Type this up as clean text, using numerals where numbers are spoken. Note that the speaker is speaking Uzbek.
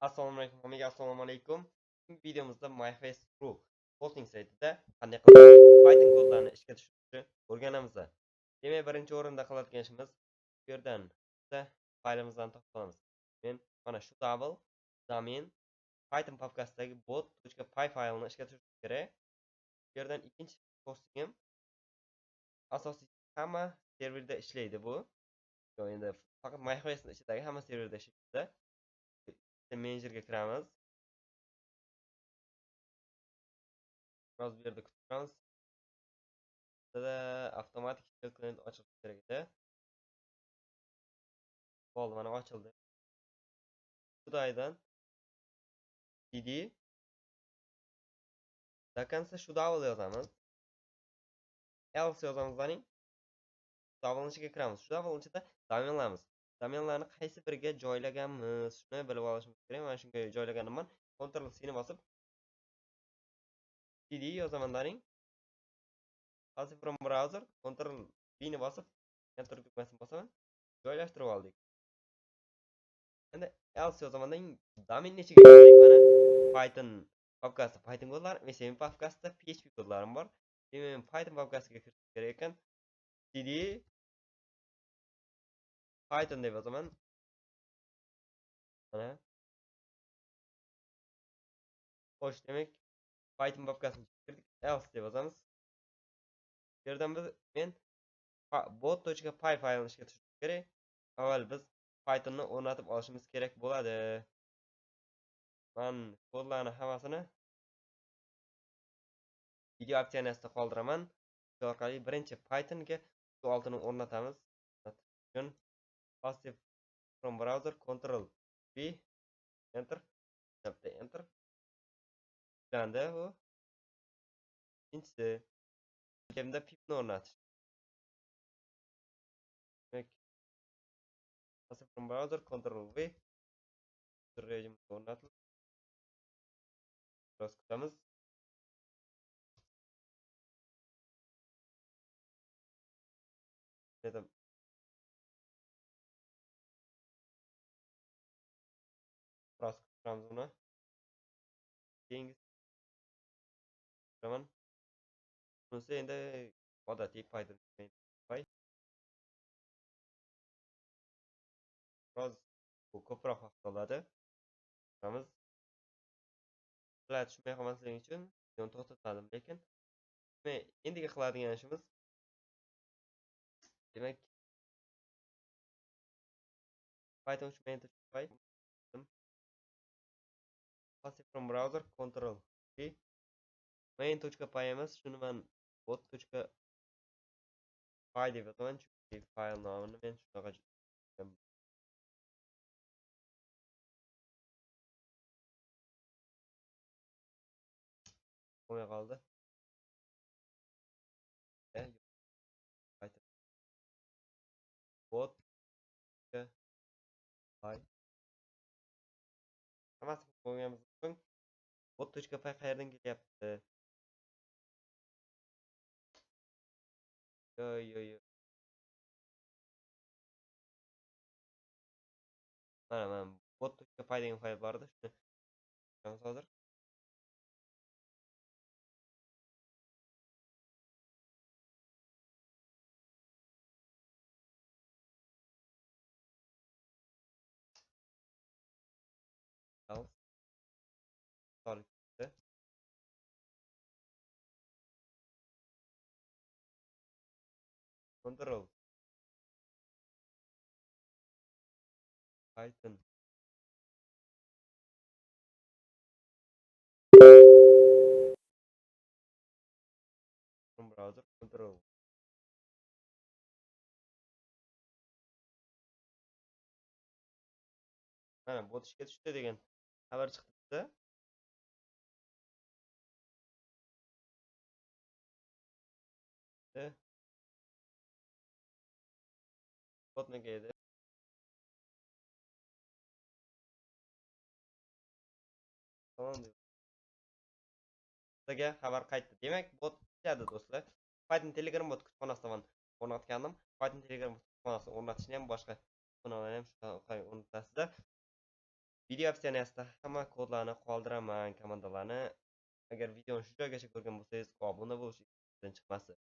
Assalomu alaykum, hammaga assalomu alaykum. Bugungi videomizda MyFace Pro hosting saytida qanday qilib Python kodlarini ishga tushirishni o'rganamiz. Demak, birinchi o'rinda qiladigan ishimiz bu yerdan bitta faylimizdan topib olamiz. Men mana shu domain Python papkasidagi bot.py faylini ishga tushirish kerak. Bu yerdan ikkinchi hostingim asosiy hamma serverda ishlaydi bu. Endi faqat MyFace ichidagi hamma serverda ishlaydi. Menejerga kiramiz. Biroz bu yerda kutamiz. Burada avtomatik shell client ochilishi kerak edi. Bo'ldi, mana ochildi. Xudoydan cd до конца shu double yozamiz. Else yozamizning double ichiga kiramiz. Shu double ichida domenlarimiz. Domenlarni qaysi biriga joylaganmiz, shuni bilib olishimiz kerak. Mana shunga joylaganman. Ctrl C ni bosib cd yozamandaring. Hozir from browser Ctrl V ni bosib enter tugmasini bosaman. Joylashtirib oldik. Endi else yozamandan domen ichiga kirdik. Mana Python papkasi Python kodlar, MSM papkasida PHP kodlarim bor. Demak, Python papkasiga kirish kerak ekan. cd Python deb yozaman. Mana. Xo'sh, demak, Python papkasini kirdik. Else deb yozamiz. Bu yerdan men bot.py faylini ishga tushirish kerak. Avval biz Pythonni o'rnatib olishimiz kerak bo'ladi. Men kodlarni hammasini video opsiyasida qoldiraman. Shu orqali birinchi Pythonga shu altini o'rnatamiz. Uchun passive from browser Ctrl V enter enter Endi bu ikkinchisi kimda pipni o'rnatish. Demak, passive from browser Ctrl V rejimni o'rnatildi. Biroz kutamiz. Dedim. Biroz kutamiz buni. Keyingi kutaman. Bunisi endi odatiy Python py. Biroz bu ko'proq vaqt oladi. Kutamiz. Tushunmay qolmaslik uchun videoni to'xtatmadim, lekin endiga qiladigan ishimiz demak Python main.py passive from browser Ctrl V main.py emas, shuni men bot.py deb yozaman, chunki fayl nomini men shunaqa bo'lmay qoldi. Bot.py hammasi bo'lganimiz uchun bot.py qayerdan kelyapti? Yo. Mana bot.py degan fayl bor edi, shuni ko'ramiz hozir. Ctrl Python from browser Ctrl mana bot ishga tushdi degan xabar chiqdi bizda. Bot nega edi? Tamam deb. Bizga xabar qaytdi. Demak, bot ishladi do'stlar. Python Telegram bot kutubxonasidan o'rnatgandim. Python Telegram kutubxonasini o'rnatishni ham boshqa kutubxonalarni ham shunday o'rnatasizlar. Video opsioniyasida hamma kodlarni qoldiraman, komandalarni. Agar videoni shu joygacha ko'rgan bo'lsangiz, obuna bo'lish chiqmasin.